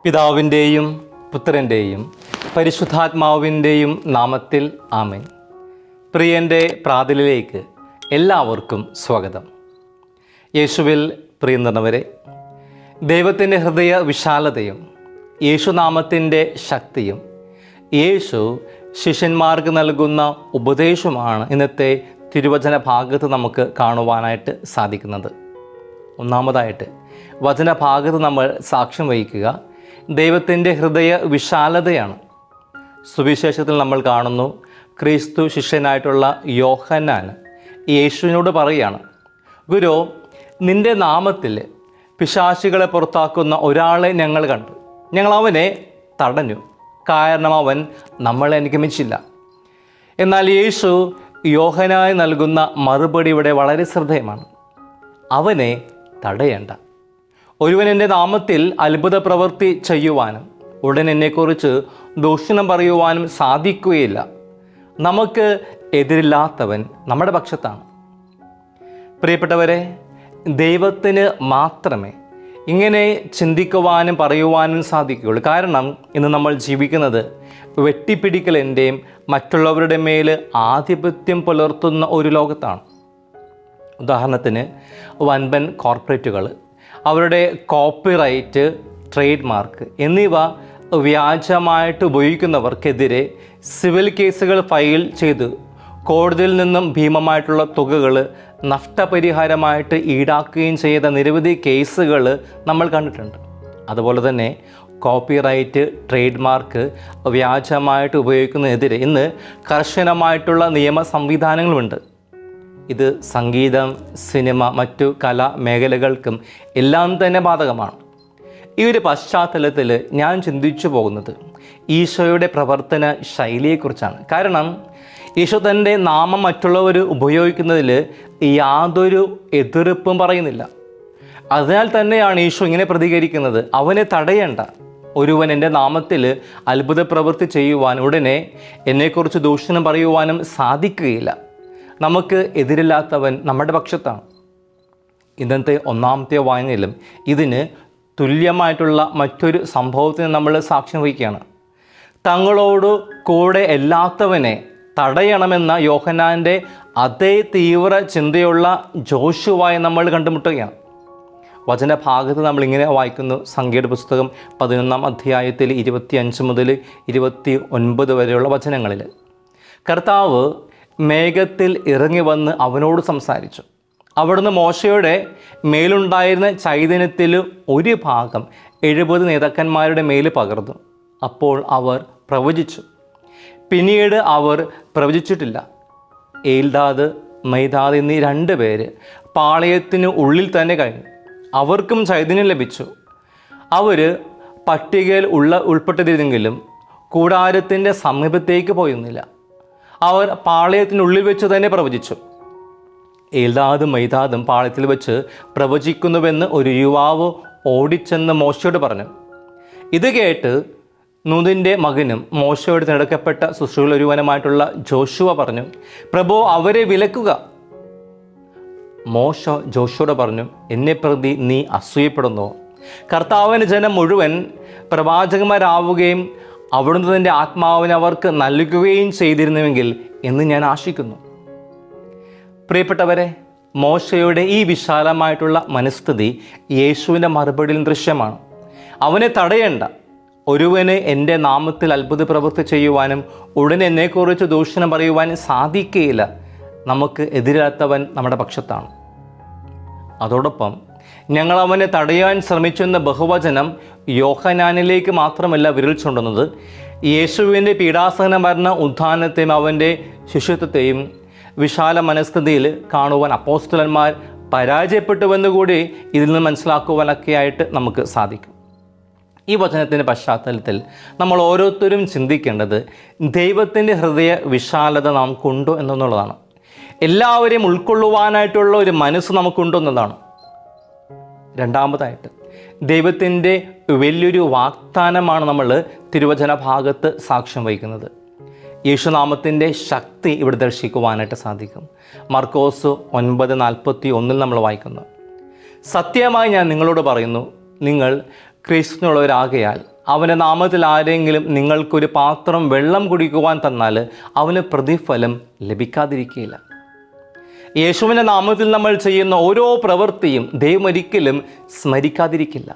പിതാവിൻ്റെയും പുത്രൻ്റെയും പരിശുദ്ധാത്മാവിൻ്റെയും നാമത്തിൽ ആമേൻ. പ്രിയൻ്റെ പ്രാതലിലേക്ക് എല്ലാവർക്കും സ്വാഗതം. യേശുവിൽ പ്രിയം നിറഞ്ഞവരെ, ദൈവത്തിൻ്റെ ഹൃദയ വിശാലതയും യേശുനാമത്തിൻ്റെ ശക്തിയും യേശു ശിഷ്യന്മാർക്ക് നൽകുന്ന ഉപദേശമാണ് ഇന്നത്തെ തിരുവചന ഭാഗത്ത് നമുക്ക് കാണുവാനായിട്ട് സാധിക്കുന്നത്. ഒന്നാമതായിട്ട് വചനഭാഗത്ത് നമ്മൾ സാക്ഷ്യം വഹിക്കുക ദൈവത്തിൻ്റെ ഹൃദയ വിശാലതയാണ്. സുവിശേഷത്തിൽ നമ്മൾ കാണുന്നു, ക്രിസ്തു ശിഷ്യനായിട്ടുള്ള യോഹന്നാൻ യേശുവിനോട് പറയുകയാണ്, ഗുരു, നിൻ്റെ നാമത്തിൽ പിശാചുകളെ പുറത്താക്കുന്ന ഒരാളെ ഞങ്ങൾ കണ്ടു. ഞങ്ങൾ അവനെ തടഞ്ഞു, കാരണം അവൻ നമ്മളെ അനുഗമിച്ചില്ല. എന്നാൽ യേശു യോഹന്നാന് നൽകുന്ന മറുപടി ഇവിടെ വളരെ ശ്രദ്ധേയമാണ്. അവനെ തടയേണ്ട. ഒരുവൻ എൻ്റെ നാമത്തിൽ അത്ഭുത പ്രവൃത്തി ചെയ്യുവാനും ഉടൻ എന്നെക്കുറിച്ച് ദൂഷണം പറയുവാനും സാധിക്കുകയില്ല. നമുക്ക് എതിരില്ലാത്തവൻ നമ്മുടെ പക്ഷത്താണ്. പ്രിയപ്പെട്ടവരെ, ദൈവത്തിന് മാത്രമേ ഇങ്ങനെ ചിന്തിക്കുവാനും പറയുവാനും സാധിക്കുകയുള്ളൂ. കാരണം ഇന്ന് നമ്മൾ ജീവിക്കുന്നത് വെട്ടിപ്പിടിക്കലിൻ്റെയും മറ്റുള്ളവരുടെ മേൽ ആധിപത്യം പുലർത്തുന്ന ഒരു ലോകത്താണ്. ഉദാഹരണത്തിന്, വൻപൻ കോർപ്പറേറ്റുകൾ അവരുടെ കോപ്പിറൈറ്റ്, ട്രേഡ് മാർക്ക് എന്നിവ വ്യാജമായിട്ട് ഉപയോഗിക്കുന്നവർക്കെതിരെ സിവിൽ കേസുകൾ ഫയൽ ചെയ്ത് കോടതിയിൽ നിന്നും ഭീമമായിട്ടുള്ള തുകകൾ നഷ്ടപരിഹാരമായിട്ട് ഈടാക്കുകയും ചെയ്ത നിരവധി കേസുകൾ നമ്മൾ കണ്ടിട്ടുണ്ട്. അതുപോലെ തന്നെ കോപ്പിറൈറ്റ്, ട്രേഡ് മാർക്ക് വ്യാജമായിട്ട് ഉപയോഗിക്കുന്നതിനെതിരെ ഇന്ന് കർശനമായിട്ടുള്ള നിയമ സംവിധാനങ്ങളുമുണ്ട്. ഇത് സംഗീതം, സിനിമ, മറ്റു കലാ മേഖലകൾക്കും എല്ലാം തന്നെ ബാധകമാണ്. ഈ ഒരു പശ്ചാത്തലത്തിൽ ഞാൻ ചിന്തിച്ചു പോകുന്നത് ഈശോയുടെ പ്രവർത്തന ശൈലിയെക്കുറിച്ചാണ്. കാരണം ഈശോ തൻ്റെ നാമം മറ്റുള്ളവർ ഉപയോഗിക്കുന്നതിൽ യാതൊരു എതിർപ്പും പറയുന്നില്ല. അതിനാൽ തന്നെയാണ് ഈശോ ഇങ്ങനെ പ്രതികരിക്കുന്നത്, അവനെ തടയേണ്ട. ഒരുവൻ എൻ്റെ നാമത്തിൽ അത്ഭുത പ്രവൃത്തി ചെയ്യുവാൻ ഉടനെ എന്നെക്കുറിച്ച് ദൂഷണം പറയുവാനും സാധിക്കുകയില്ല. നമുക്ക് എതിരില്ലാത്തവൻ നമ്മുടെ പക്ഷത്താണ്. ഇന്നത്തെ ഒന്നാമത്തെ വായനയിലും ഇതിന് തുല്യമായിട്ടുള്ള മറ്റൊരു സംഭവത്തിന് നമ്മൾ സാക്ഷ്യം വഹിക്കുകയാണ്. തങ്ങളോട് കൂടെ എല്ലാത്തവനെ തടയണമെന്ന യോഹന്നാൻ്റെ അതേ തീവ്ര ചിന്തയുള്ള ജോഷുവായി നമ്മൾ കണ്ടുമുട്ടുകയാണ്. വചനഭാഗത്ത് നമ്മളിങ്ങനെ വായിക്കുന്നു. സംഖ്യയുടെ പുസ്തകം 11-ാം അധ്യായത്തിൽ 25 മുതൽ 29 വരെയുള്ള വചനങ്ങളിൽ, കർത്താവ് മേഘത്തിൽ ഇറങ്ങി വന്ന് അവനോട് സംസാരിച്ചു. അവിടുന്ന് മോശയുടെ മേലുണ്ടായിരുന്ന ചൈതന്യത്തിൽ ഒരു ഭാഗം 70 നേതാക്കന്മാരുടെ മേൽ പകർന്നു. അപ്പോൾ അവർ പ്രവചിച്ചു. പിന്നീട് അവർ പ്രവചിച്ചിട്ടില്ല. ഏൽദാദ്, മെയ്ദാദ് എന്നീ 2 പേര് പാളയത്തിന് ഉള്ളിൽ തന്നെ കഴിഞ്ഞു. അവർക്കും ചൈതന്യം ലഭിച്ചു. അവർ പട്ടികയിൽ ഉൾപ്പെട്ടിരുന്നെങ്കിലും കൂടാരത്തിൻ്റെ സമീപത്തേക്ക് പോയിരുന്നില്ല. അവർ പാളയത്തിനുള്ളിൽ വെച്ച് തന്നെ പ്രവചിച്ചു. ഏൽദാദും മെയ്ദാദും പാളയത്തിൽ വെച്ച് പ്രവചിക്കുന്നുവെന്ന് ഒരു യുവാവ് ഓടിച്ചെന്ന് മോശയോട് പറഞ്ഞു. ഇത് കേട്ട് നൂനിൻ്റെ മകനും മോശയോട് തിരഞ്ഞെടുക്കപ്പെട്ട ശുശ്രൂഷയിൽ ഒരുവനുമായിട്ടുള്ള ജോഷുവ പറഞ്ഞു, പ്രഭോ, അവരെ വിലക്കുക. മോശ ജോഷുവോട് പറഞ്ഞു, എന്നെ പ്രതി നീ അസൂയപ്പെടുന്നു? കർത്താവിന് ജനം മുഴുവൻ പ്രവാചകന്മാരാവുകയും അവിടുന്ന് തൻ്റെ ആത്മാവിനെ അവർക്ക് നൽകുകയും ചെയ്തിരുന്നുവെങ്കിൽ എന്ന് ഞാൻ ആശിക്കുന്നു. പ്രിയപ്പെട്ടവരെ, മോശയുടെ ഈ വിശാലമായിട്ടുള്ള മനസ്ഥിതി യേശുവിൻ്റെ മറുപടിയിൽ ദൃശ്യമാണ്. അവനെ തടയേണ്ട. ഒരുവന് എൻ്റെ നാമത്തിൽ അത്ഭുത പ്രവൃത്തി ചെയ്യുവാനും ഉടനെ എന്നെക്കുറിച്ച് ദൂഷണം പറയുവാനും സാധിക്കുകയില്ല. നമുക്ക് എതിരാത്തവൻ നമ്മുടെ പക്ഷത്താണ്. അതോടൊപ്പം ഞങ്ങൾ അവനെ തടയാൻ ശ്രമിച്ചെന്ന ബഹുവചനം യോഹന്നാനിലേക്ക് മാത്രമല്ല വിരൽ ചൂണ്ടുന്നത്, യേശുവിൻ്റെ പീഡാസഹന മരണ ഉത്ഥാനത്തെയും അവൻ്റെ ശിഷ്യത്വത്തെയും വിശാല മനസ്ഥിതിയിൽ കാണുവാൻ അപ്പോസ്തലന്മാർ പരാജയപ്പെട്ടുവെന്നുകൂടി ഇതിൽ നിന്ന് മനസ്സിലാക്കുവാനൊക്കെയായിട്ട് നമുക്ക് സാധിക്കും. ഈ വചനത്തിൻ്റെ പശ്ചാത്തലത്തിൽ നമ്മൾ ഓരോരുത്തരും ചിന്തിക്കേണ്ടത് ദൈവത്തിൻ്റെ ഹൃദയ വിശാലത നമുക്കുണ്ടോ എന്നുള്ളതാണ്. എല്ലാവരെയും ഉൾക്കൊള്ളുവാനായിട്ടുള്ള ഒരു മനസ്സ് നമുക്കുണ്ടോ എന്നതാണ്. രണ്ടാമതായിട്ട്, ദൈവത്തിൻ്റെ വലിയൊരു വാഗ്ദാനമാണ് നമ്മൾ തിരുവചന ഭാഗത്ത് സാക്ഷ്യം വഹിക്കുന്നത്. യേശുനാമത്തിൻ്റെ ശക്തി ഇവിടെ ദർശിക്കുവാനായിട്ട് സാധിക്കും. മർക്കോസ് 9:41 നമ്മൾ വായിക്കുന്നു, സത്യമായി ഞാൻ നിങ്ങളോട് പറയുന്നു, നിങ്ങൾ ക്രിസ്തുവിനുള്ളവരാകയാൽ അവൻ്റെ നാമത്തിൽ ആരെങ്കിലും നിങ്ങൾക്കൊരു പാത്രം വെള്ളം കുടിക്കുവാൻ തന്നാൽ അവന് പ്രതിഫലം ലഭിക്കാതിരിക്കുകയില്ല. യേശുവിൻ്റെ നാമത്തിൽ നമ്മൾ ചെയ്യുന്ന ഓരോ പ്രവൃത്തിയും ദൈവം ഒരിക്കലും സ്മരിക്കാതിരിക്കില്ല,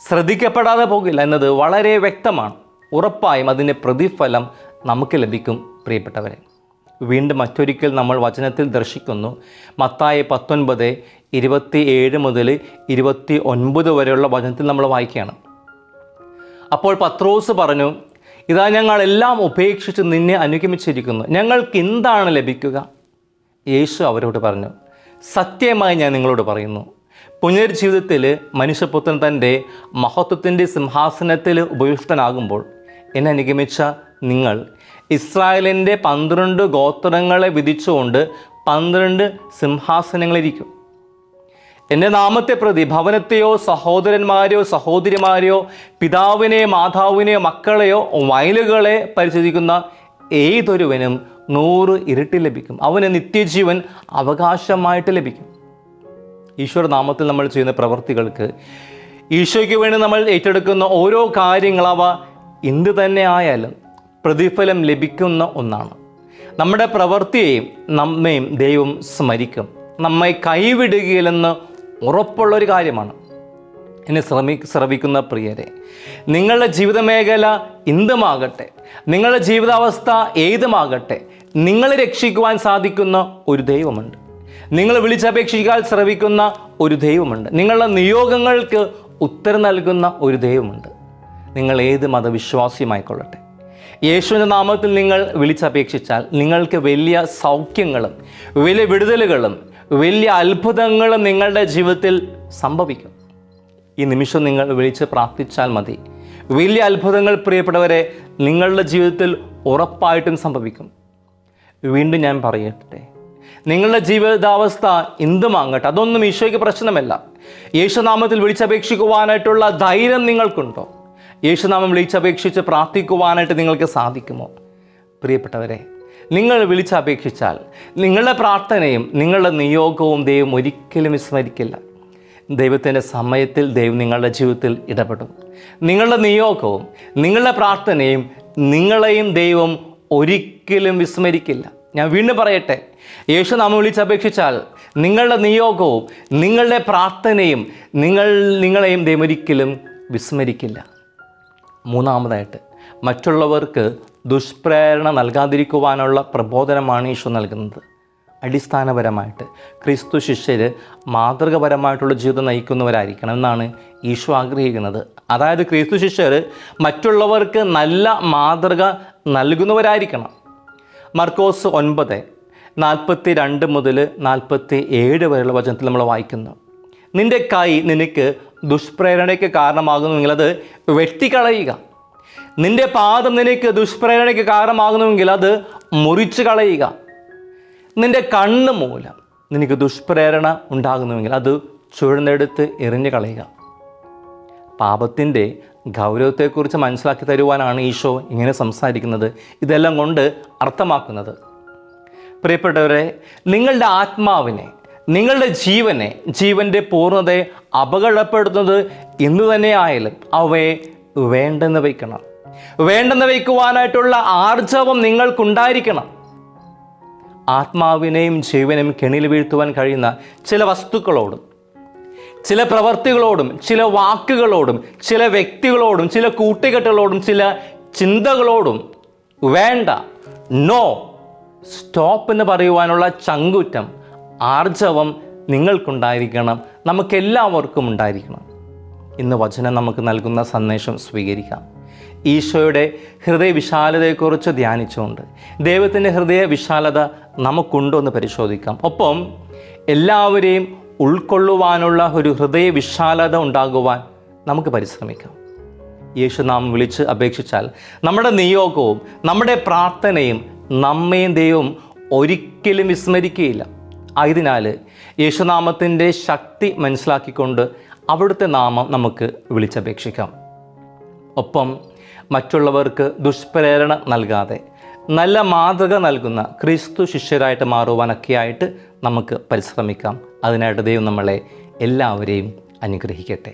ശ്രദ്ധിക്കപ്പെടാതെ പോകില്ല എന്നത് വളരെ വ്യക്തമാണ്. ഉറപ്പായും അതിൻ്റെ പ്രതിഫലം നമുക്ക് ലഭിക്കും. പ്രിയപ്പെട്ടവരെ, വീണ്ടും മറ്റൊരിക്കൽ നമ്മൾ വചനത്തിൽ ദർശിക്കുന്നു. മത്തായി 19:27 മുതൽ 29 വരെയുള്ള വചനത്തിൽ നമ്മൾ വായിക്കുകയാണ്. അപ്പോൾ പത്രോസ് പറഞ്ഞു, ഇതാ ഞങ്ങളെല്ലാം ഉപേക്ഷിച്ച് നിന്നെ അനുഗമിച്ചിരിക്കുന്നു, ഞങ്ങൾക്ക് എന്താണ് ലഭിക്കുക? യേശു അവരോട് പറഞ്ഞു, സത്യമായി ഞാൻ നിങ്ങളോട് പറയുന്നു, പുനർജീവിതത്തിൽ മനുഷ്യപുത്രൻ തൻ്റെ മഹത്വത്തിൻ്റെ സിംഹാസനത്തിൽ ഉപവിഷ്ടനാകുമ്പോൾ എന്നെ അനുഗമിച്ച നിങ്ങൾ ഇസ്രായേലിൻ്റെ 12 ഗോത്രങ്ങളെ വിധിച്ചുകൊണ്ട് 12 സിംഹാസനങ്ങളിരിക്കും. എൻ്റെ നാമത്തെ പ്രതി ഭവനത്തെയോ സഹോദരന്മാരെയോ സഹോദരിമാരെയോ പിതാവിനെയോ മാതാവിനെയോ മക്കളെയോ വയലുകളെ പരിചരിക്കുന്ന ഏതൊരുവനും 100 ഇരട്ടി ലഭിക്കും, അവന് നിത്യജീവൻ അവകാശമായിട്ട് ലഭിക്കും. ഈശ്വര നാമത്തിൽ നമ്മൾ ചെയ്യുന്ന പ്രവൃത്തികൾക്ക്, ഈശോയ്ക്ക് വേണ്ടി നമ്മൾ ഏറ്റെടുക്കുന്ന ഓരോ കാര്യങ്ങൾ, അവ എന്ത് തന്നെ ആയാലും പ്രതിഫലം ലഭിക്കുന്ന ഒന്നാണ്. നമ്മുടെ പ്രവൃത്തിയെയും നമ്മയും ദൈവം സ്മരിക്കും, നമ്മെ കൈവിടുകയില്ലെന്ന് ഉറപ്പുള്ളൊരു കാര്യമാണ്. എന്നെ ശ്രവിക്കുന്ന പ്രിയരെ, നിങ്ങളുടെ ജീവിത മേഖല എന്തുമാകട്ടെ, നിങ്ങളുടെ ജീവിതാവസ്ഥ ഏതുമാകട്ടെ, നിങ്ങളെ രക്ഷിക്കുവാൻ സാധിക്കുന്ന ഒരു ദൈവമുണ്ട്. നിങ്ങൾ വിളിച്ചപേക്ഷിക്കാൻ ശ്രവിക്കുന്ന ഒരു ദൈവമുണ്ട്. നിങ്ങളുടെ നിയോഗങ്ങൾക്ക് ഉത്തരം നൽകുന്ന ഒരു ദൈവമുണ്ട്. നിങ്ങൾ ഏത് മതവിശ്വാസിയുമായിക്കൊള്ളട്ടെ, യേശുവിൻ്റെ നാമത്തിൽ നിങ്ങൾ വിളിച്ചപേക്ഷിച്ചാൽ നിങ്ങൾക്ക് വലിയ സൗഖ്യങ്ങളും വലിയ വിടുതലുകളും വലിയ അത്ഭുതങ്ങളും നിങ്ങളുടെ ജീവിതത്തിൽ സംഭവിക്കും. ഈ നിമിഷം നിങ്ങൾ വിളിച്ച് പ്രാർത്ഥിച്ചാൽ മതി. വലിയ അത്ഭുതങ്ങൾ പ്രിയപ്പെട്ടവരെ നിങ്ങളുടെ ജീവിതത്തിൽ ഉറപ്പായിട്ടും സംഭവിക്കും. വീണ്ടും ഞാൻ പറയട്ടെ, നിങ്ങളുടെ ജീവിതാവസ്ഥ എന്തുമാകട്ടെ, അതൊന്നും ഈശോയ്ക്ക് പ്രശ്നമല്ല. യേശുനാമത്തിൽ വിളിച്ചപേക്ഷിക്കുവാനായിട്ടുള്ള ധൈര്യം നിങ്ങൾക്കുണ്ടോ? യേശുനാമം വിളിച്ചപേക്ഷിച്ച് പ്രാർത്ഥിക്കുവാനായിട്ട് നിങ്ങൾക്ക് സാധിക്കുമോ? പ്രിയപ്പെട്ടവരെ, നിങ്ങൾ വിളിച്ചപേക്ഷിച്ചാൽ നിങ്ങളുടെ പ്രാർത്ഥനയും നിങ്ങളുടെ നിയോഗവും ദൈവം ഒരിക്കലും വിസ്മരിക്കില്ല. ദൈവത്തിൻ്റെ സമയത്തിൽ ദൈവം നിങ്ങളുടെ ജീവിതത്തിൽ ഇടപെടും. നിങ്ങളുടെ നിയോഗവും നിങ്ങളുടെ പ്രാർത്ഥനയും നിങ്ങളെയും ദൈവം ഒരിക്കലും വിസ്മരിക്കില്ല. ഞാൻ വീണ്ടും പറയട്ടെ, യേശുനാമം വിളിച്ചപേക്ഷിച്ചാൽ നിങ്ങളുടെ നിയോഗവും നിങ്ങളുടെ പ്രാർത്ഥനയും നിങ്ങളെയും ദൈവം ഒരിക്കലും വിസ്മരിക്കില്ല. മൂന്നാമതായിട്ട്, മറ്റുള്ളവർക്ക് ദുഷ്പ്രേരണ നൽകാതിരിക്കുവാനുള്ള പ്രബോധനമാണ് ഈശോ നൽകുന്നത്. അടിസ്ഥാനപരമായിട്ട് ക്രിസ്തു ശിഷ്യർ മാതൃകപരമായിട്ടുള്ള ജീവിതം നയിക്കുന്നവരായിരിക്കണം എന്നാണ് ഈശോ ആഗ്രഹിക്കുന്നത്. അതായത് ക്രിസ്തു ശിഷ്യർ മറ്റുള്ളവർക്ക് നല്ല മാതൃക നൽകുന്നവരായിരിക്കണം. മർക്കോസ് 9:42 മുതൽ 47 വരെയുള്ള വചനത്തിൽ നമ്മൾ വായിക്കുന്നു, നിന്റെ കൈ നിനക്ക് ദുഷ്പ്രേരണയ്ക്ക് കാരണമാകുന്നുവെങ്കിൽ അത് വെട്ടിക്കളയുക. നിന്റെ പാദം നിനക്ക് ദുഷ്പ്രേരണയ്ക്ക് കാരണമാകുന്നുവെങ്കിൽ അത് മുറിച്ച് കളയുക. നിന്റെ കണ്ണ് മൂലം നിനക്ക് ദുഷ്പ്രേരണ ഉണ്ടാകുന്നുവെങ്കിൽ അത് ചുഴന്നെടുത്ത് എറിഞ്ഞു കളയുക. പാപത്തിൻ്റെ ഗൗരവത്തെക്കുറിച്ച് മനസ്സിലാക്കി തരുവാനാണ് ഈശോ ഇങ്ങനെ സംസാരിക്കുന്നത്. ഇതെല്ലാം കൊണ്ട് അർത്ഥമാക്കുന്നത്, പ്രിയപ്പെട്ടവരെ, നിങ്ങളുടെ ആത്മാവിനെ, നിങ്ങളുടെ ജീവൻ്റെ പൂർണ്ണതയെ അപകടപ്പെടുത്തുന്നത് എന്തു തന്നെയായാലും അവയെ വേണ്ടെന്ന് വയ്ക്കണം. വേണ്ടെന്ന് വയ്ക്കുവാനായിട്ടുള്ള ആർജവം നിങ്ങൾക്കുണ്ടായിരിക്കണം. ആത്മാവിനെയും ജീവനെയും കെണിയിൽ വീഴ്ത്തുവാൻ കഴിയുന്ന ചില വസ്തുക്കളോടും ചില പ്രവർത്തികളോടും ചില വാക്കുകളോടും ചില വ്യക്തികളോടും ചില കൂട്ടുകെട്ടുകളോടും ചില ചിന്തകളോടും വേണ്ട, നോ, സ്റ്റോപ്പ് എന്ന് പറയുവാനുള്ള ചങ്കൂറ്റം, ആർജവം നിങ്ങൾക്കുണ്ടായിരിക്കണം, നമുക്കെല്ലാവർക്കും ഉണ്ടായിരിക്കണം. ഇന്ന് വചനം നമുക്ക് നൽകുന്ന സന്ദേശം സ്വീകരിക്കാം. ഈശോയുടെ ഹൃദയവിശാലതയെക്കുറിച്ച് ധ്യാനിച്ചുകൊണ്ട് ദൈവത്തിൻ്റെ ഹൃദയവിശാലത നമുക്കുണ്ടോ എന്ന് പരിശോധിക്കാം. ഒപ്പം എല്ലാവരെയും ഉൾക്കൊള്ളുവാനുള്ള ഒരു ഹൃദയവിശാലത ഉണ്ടാകുവാൻ നമുക്ക് പരിശ്രമിക്കാം. യേശുനാമം വിളിച്ച് അപേക്ഷിച്ചാൽ നമ്മുടെ നിയോഗവും നമ്മുടെ പ്രാർത്ഥനയും നമ്മയും ദൈവം ഒരിക്കലും വിസ്മരിക്കുകയില്ല. ആയതിനാൽ യേശുനാമത്തിൻ്റെ ശക്തി മനസ്സിലാക്കിക്കൊണ്ട് അവിടുത്തെ നാമം നമുക്ക് വിളിച്ചപേക്ഷിക്കാം. ഒപ്പം മറ്റുള്ളവർക്ക് ദുഷ്പ്രേരണ നൽകാതെ നല്ല മാതൃക നൽകുന്ന ക്രിസ്തു ശിഷ്യരായിട്ട് മാറുവാനൊക്കെയായിട്ട് നമുക്ക് പരിശ്രമിക്കാം. അതിനായിട്ട് ദൈവം നമ്മളെ എല്ലാവരെയും അനുഗ്രഹിക്കട്ടെ.